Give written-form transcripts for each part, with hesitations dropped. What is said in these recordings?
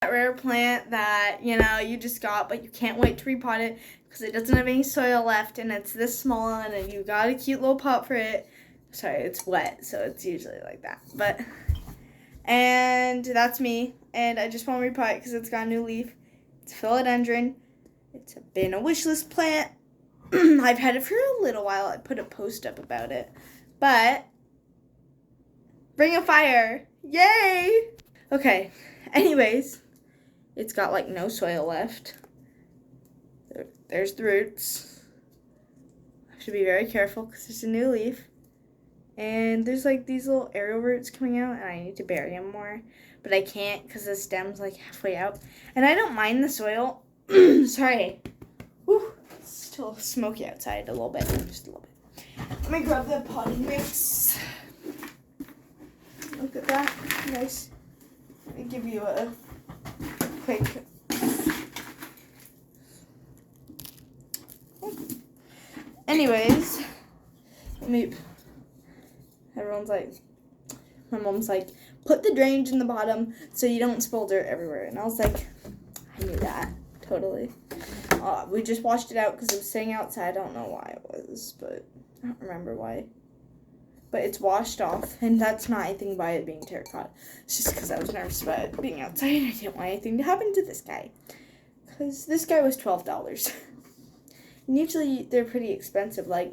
That rare plant that, you know, you just got, but you can't wait to repot it because it doesn't have any soil left, and it's this small, and you got a cute little pot for it. Sorry, it's wet, so it's usually like that. But, and that's me, and I just want to repot it because it's got a new leaf. It's philodendron. It's been a wish list plant. I've had it for a little while. I put a post up about it. But, bring a fire. Yay! Okay, anyways, it's got like no soil left. There's the roots. I should be very careful because there's a new leaf. And there's like these little aerial roots coming out, and I need to bury them more. But I can't because the stem's like halfway out. And I don't mind the soil. Sorry. Whew. It's still smoky outside a little bit. Just a little bit. Let me grab the potting mix. Look at that. Nice. Let me give you a quick. Anyways, everyone's like, my mom's like, put the drainage in the bottom so you don't spill dirt everywhere. And I was like, I knew that, totally. We just washed it out because it was sitting outside. I don't know why it was, but I don't remember why. But it's washed off, and that's not anything by it being terracotta. It's just because I was nervous about it being outside. I didn't want anything to happen to this guy. Because this guy was $12. And usually they're pretty expensive. Like,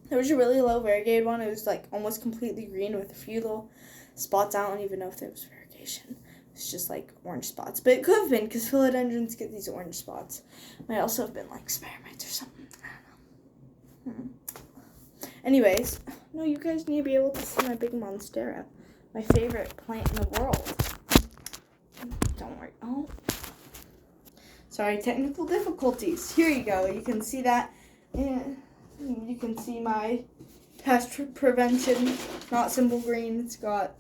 there was a really low variegated one. It was like almost completely green with a few little spots. I don't even know if there was variegation. It's just like orange spots. But it could have been because philodendrons get these orange spots. Might also have been like spider mites or something. I don't know. Anyways, no, you guys need to be able to see my big monstera. My favorite plant in the world. Don't worry. Oh. Sorry, technical difficulties. Here you go. You can see that. And you can see my pest prevention, not simple green. It's got,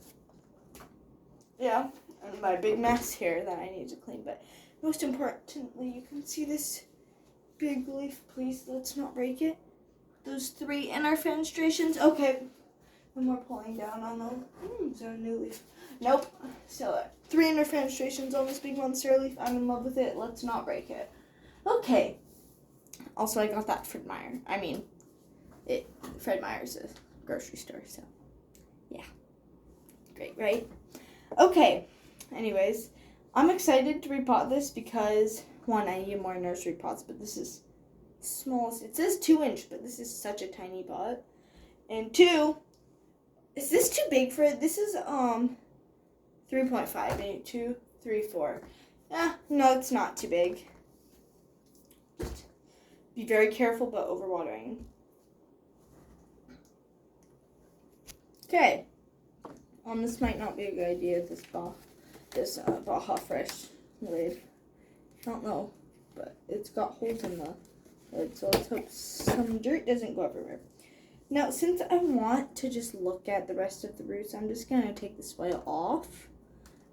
yeah, and my big mess here that I need to clean. But most importantly, you can see this big leaf. Please, let's not break it. Those 3 inner fenestrations. Okay. And we're pulling down on them. Is there a new leaf? Nope. So 3 inner fenestrations on this big monstera leaf. I'm in love with it. Let's not break it. Okay. Also, I got that Fred Meyer. Fred Meyer's a grocery store, so yeah. Great, right? Okay. Anyways, I'm excited to repot this because, 1, I need more nursery pots, but this is small. It says 2-inch, but this is such a tiny pot. And 2, is this too big for it? This is 3.5. 8, 2, 3, 4. No, it's not too big. Just be very careful about overwatering. Okay. This might not be a good idea. This Baja Fresh lid. I don't know, but it's got holes in the lid, so let's hope some dirt doesn't go everywhere. Now, since I want to just look at the rest of the roots, I'm just going to take the soil off.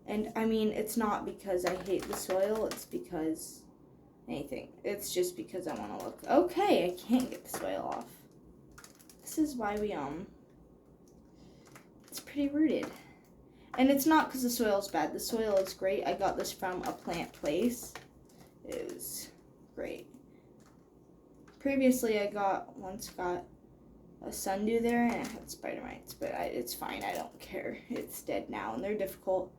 And, I mean, it's not because I hate the soil. It's because anything. It's just because I want to look. Okay, I can't get the soil off. This is why it's pretty rooted. And it's not because the soil is bad. The soil is great. I got this from a plant place. It was great. Previously, I once got a sundew there, and it had spider mites, but it's fine. I don't care. It's dead now, and they're difficult.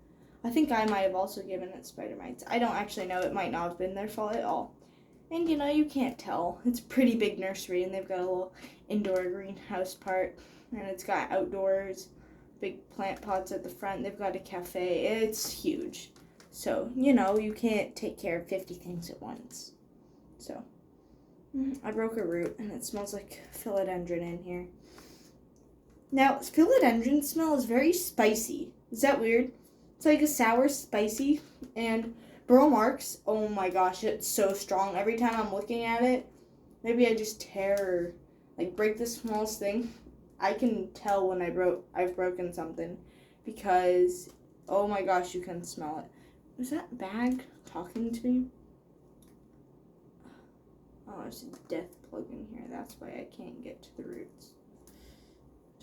I think I might have also given it spider mites. I don't actually know. It might not have been their fault at all. And, you know, you can't tell. It's a pretty big nursery, and they've got a little indoor greenhouse part, and it's got outdoors, big plant pots at the front. They've got a cafe. It's huge. So, you know, you can't take care of 50 things at once. So, I broke a root, and it smells like philodendron in here. Now, philodendron smell is very spicy. Is that weird? It's like a sour, spicy, and burl marks. Oh my gosh, it's so strong. Every time I'm looking at it, maybe I just tear or break the smallest thing. I can tell when I've broken something because, oh my gosh, you can smell it. Was that bag talking to me? Oh, there's a death plug in here. That's why I can't get to the roots.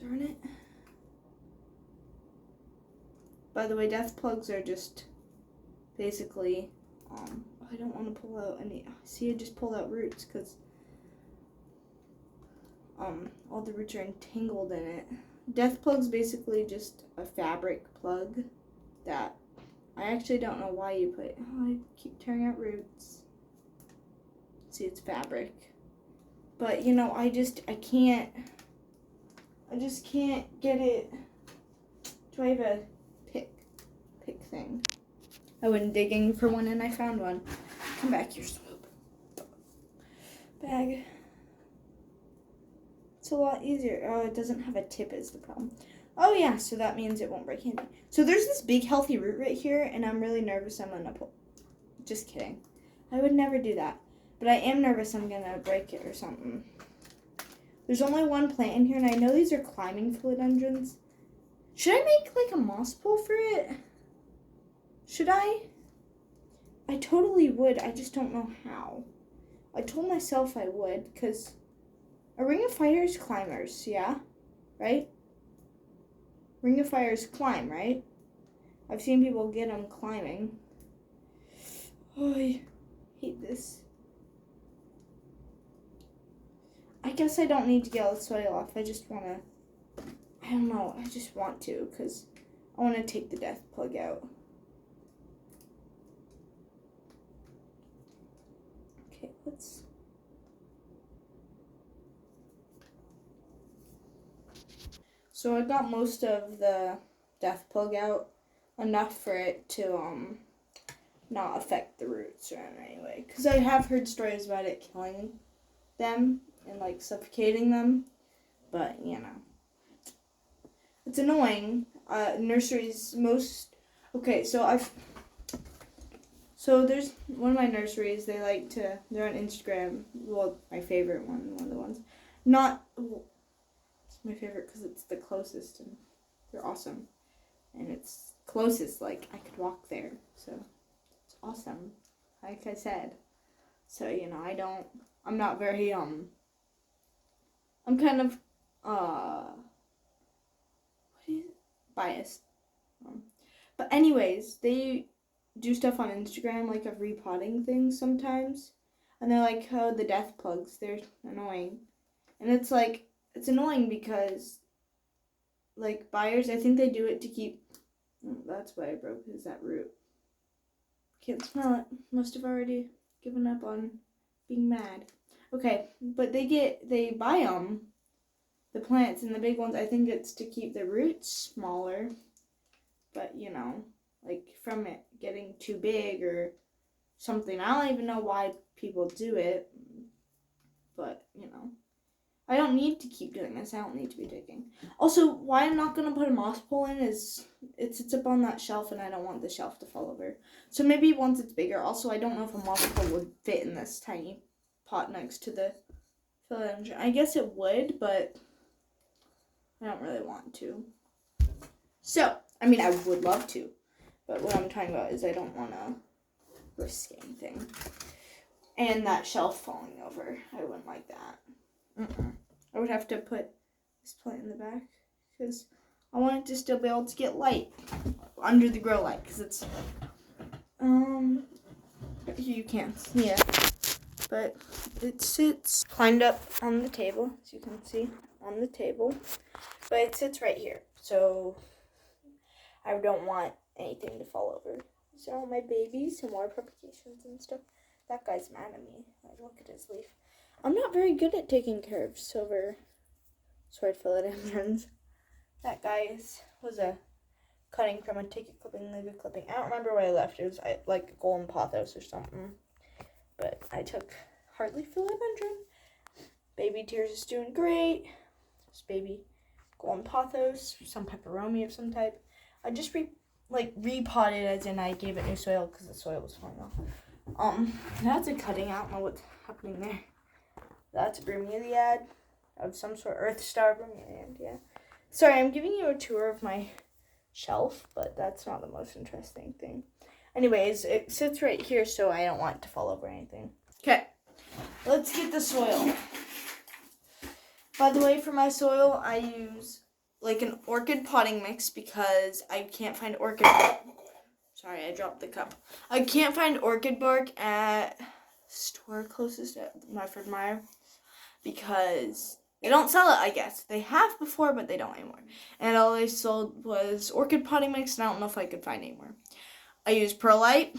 Darn it. By the way, death plugs are just basically, I don't want to pull out any, see, I just pulled out roots because all the roots are entangled in it. Death plug's basically just a fabric plug that I actually don't know why you put. Oh, I keep tearing out roots. See, it's fabric. But, you know, I just can't get it. Do I have a pick thing? I went digging for one and I found one. Come back here, Swoop. Bag. It's a lot easier. Oh, it doesn't have a tip is the problem. Oh yeah, so that means it won't break handy. So there's this big healthy root right here, and I'm really nervous I'm gonna pull. Just kidding. I would never do that. But I am nervous I'm gonna break it or something. There's only one plant in here, and I know these are climbing philodendrons. Should I make like a moss pole for it? Should I? I totally would. I just don't know how. I told myself I would, because a ring of fire is climbers, yeah? Right? Ring of fires climb, right? I've seen people get them climbing. Oh, I hate this. I guess I don't need to get all the soil off. I just want to, I don't know, I just want to because I want to take the death plug out. Okay, let's. So I got most of the death plug out, enough for it to not affect the roots or in any way. Because I have heard stories about it killing them and like suffocating them, but you know, it's annoying. Nurseries okay. So there's one of my nurseries. They're on Instagram. Well, my favorite one of the ones. It's my favorite because it's the closest and they're awesome. And it's closest, like I could walk there. So it's awesome. Like I said. So, you know, I'm not very, I'm kind of, biased. But anyways, they do stuff on Instagram, like of repotting things sometimes. And they're like, oh, the death plugs, they're annoying. And it's like, it's annoying because, like, buyers, I think they do it to keep, that's why I broke, is that root. Can't smell it. Must have already given up on being mad. Okay, but they buy them, the plants and the big ones. I think it's to keep the roots smaller, but you know, like from it getting too big or something. I don't even know why people do it, but you know, I don't need to keep doing this. I don't need to be digging. Also, why I'm not going to put a moss pole in is it sits up on that shelf and I don't want the shelf to fall over. So maybe once it's bigger. Also, I don't know if a moss pole would fit in this tiny pot next to the philodendron. I guess it would, but I don't really want to. So, I mean, I would love to. But what I'm talking about is I don't want to risk anything. And that shelf falling over. I wouldn't like that. I would have to put this plant in the back because I want it to still be able to get light under the grow light because it's you can't see it, but it sits climbed up on the table, as you can see on the table, but it sits right here, so I don't want anything to fall over. So my babies, some more propagations and stuff. That guy's mad at me. Like, look at his leaf. I'm not very good at taking care of silver sword philodendrons. That guy was a cutting from a ticket clipping, leave a clipping. I don't remember where I left. It was like golden pothos or something. But I took Hartley philodendron. Baby Tears is doing great. This baby golden pothos, some peperomia of some type. I just repotted, as in I gave it new soil because the soil was falling off. That's a cutting. I don't know what's happening there. That's a bromeliad of some sort, earth star bromeliad, yeah. Sorry, I'm giving you a tour of my shelf, but that's not the most interesting thing. Anyways, it sits right here, so I don't want it to fall over anything. Okay, let's get the soil. By the way, for my soil, I use like an orchid potting mix because I can't find orchid. Sorry, I dropped the cup. I can't find orchid bark at store closest at my Fred Meyer because they don't sell it, I guess. They have before, but they don't anymore. And all they sold was orchid potting mix, and I don't know if I could find anymore. I use perlite,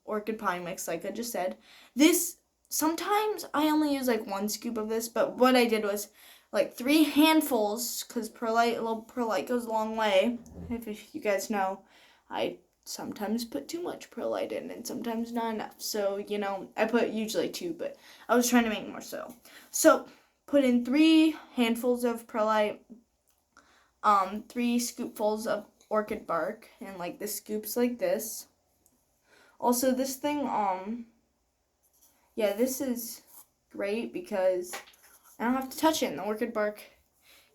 orchid potting mix, like I just said. This, sometimes I only use like 1 scoop of this, but what I did was like 3 handfuls, because perlite, a little perlite goes a long way. If you guys know, I sometimes put too much perlite in and sometimes not enough. So, you know, I put usually 2, but I was trying to make more so. So, put in 3 handfuls of perlite, 3 scoopfuls of orchid bark, and like the scoops like this. Also, this thing, yeah, this is great because I don't have to touch it, and the orchid bark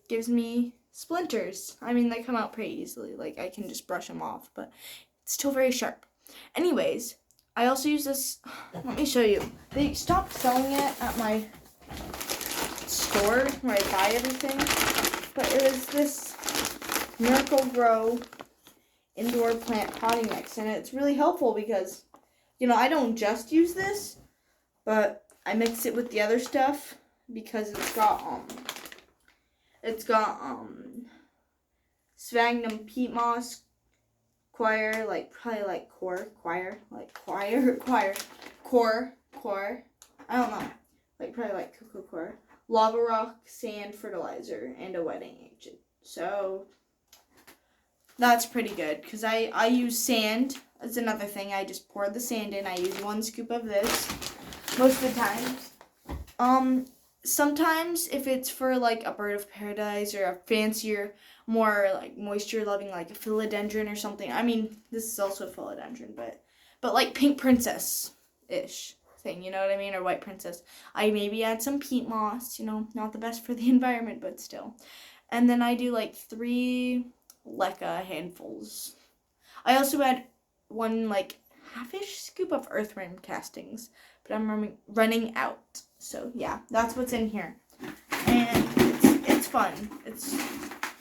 gives me splinters. I mean, they come out pretty easily. Like, I can just brush them off, but it's still very sharp. Anyways, I also use this. Let me show you. They stopped selling it at my store where I buy everything, but it was this Miracle Grow indoor plant potting mix, and it's really helpful because, you know, I don't just use this, but I mix it with the other stuff because it's got sphagnum peat moss, core, I don't know, like probably like cocoa core, lava rock, sand, fertilizer, and a wetting agent. So that's pretty good because I use sand. That's another thing. I just pour the sand in. I use 1 scoop of this most of the times. Sometimes if it's for like a bird of paradise or a fancier, more like moisture loving, like a philodendron or something. I mean, this is also a philodendron, but like pink princess ish thing, you know what I mean, or white princess. I maybe add some peat moss, you know, not the best for the environment, but still. And then I do like 3 leca handfuls. I also add 1 like half-ish scoop of earthworm castings, but I'm running out. So yeah, that's what's in here, and it's fun. It's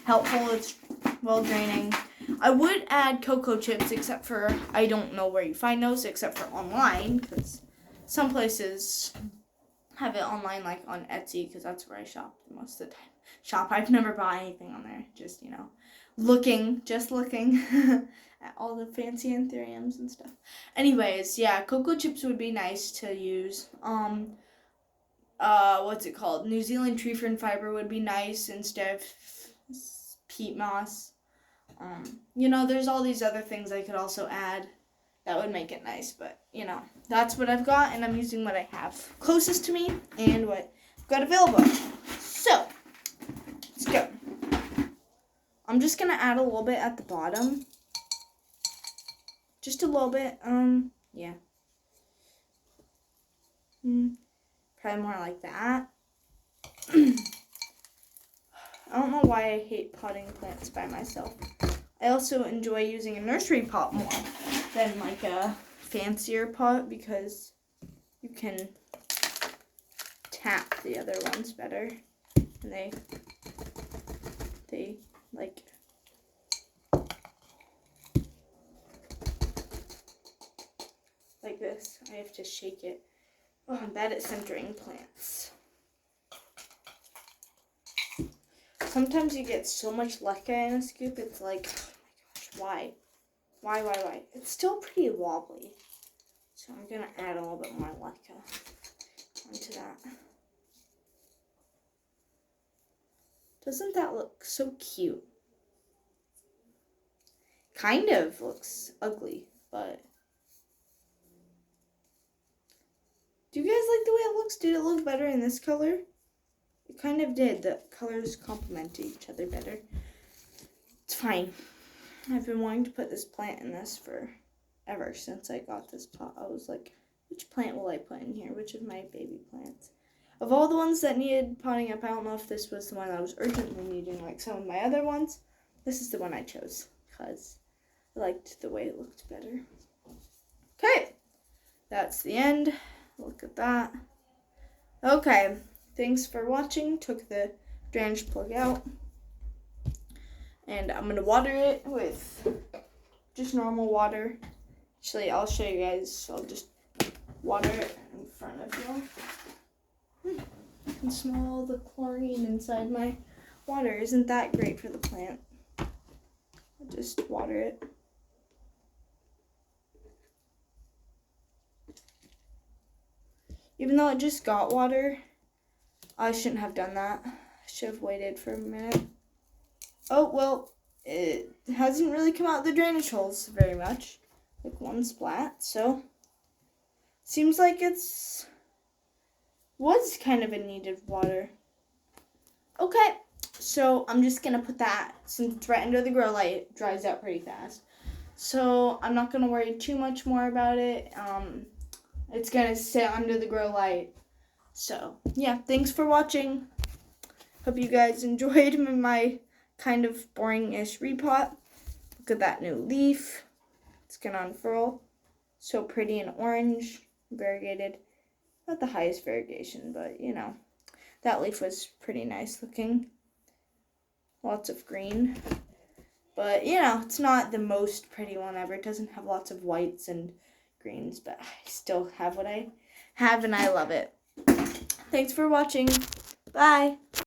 helpful. It's well draining. I would add cocoa chips, except for I don't know where you find those, except for online, because some places have it online, like on Etsy, because that's where I shop most of the time. I've never bought anything on there. Just, you know, looking at all the fancy anthuriums and stuff. Anyways, yeah, cocoa chips would be nice to use. What's it called? New Zealand tree fern fiber would be nice instead of peat moss. You know, there's all these other things I could also add that would make it nice, but, you know, that's what I've got, and I'm using what I have closest to me and what I've got available. So, let's go. I'm just going to add a little bit at the bottom. Just a little bit, yeah. Probably more like that. I don't know why I hate potting plants by myself. I also enjoy using a nursery pot more than like a fancier pot because you can tap the other ones better. And they like this. I have to shake it. Oh, I'm bad at centering plants. Sometimes you get so much leca in a scoop, it's like, oh my gosh, why? It's still pretty wobbly. So I'm going to add a little bit more leca onto that. Doesn't that look so cute? Kind of looks ugly, but... Do you guys like the way it looks? Did it look better in this color? It kind of did. The colors complement each other better. It's fine. I've been wanting to put this plant in this forever since I got this pot. I was like, which plant will I put in here? Which of my baby plants? Of all the ones that needed potting up, I don't know if this was the one that was urgently needing like some of my other ones. This is the one I chose because I liked the way it looked better. Okay. That's the end. Look at that. Okay, thanks for watching. Took the drainage plug out. And I'm going to water it with just normal water. Actually, I'll show you guys. I'll just water it in front of you. You can smell all the chlorine inside my water. Isn't that great for the plant? I'll just water it. Even though it just got water, I shouldn't have done that. I should have waited for a minute. Oh, well, it hasn't really come out the drainage holes very much. Like one splat, so seems like was kind of in need of water. Okay, so I'm just gonna put that, since it's right under the grow light, it dries out pretty fast. So I'm not gonna worry too much more about it. It's gonna sit under the grow light. So yeah, thanks for watching. Hope you guys enjoyed my kind of boring-ish repot. Look at that new leaf. It's gonna unfurl. So pretty and orange, variegated. Not the highest variegation, but you know, that leaf was pretty nice looking. Lots of green. But you know, it's not the most pretty one ever. It doesn't have lots of whites and greens, but I still have what I have and I love it. Thanks for watching. Bye.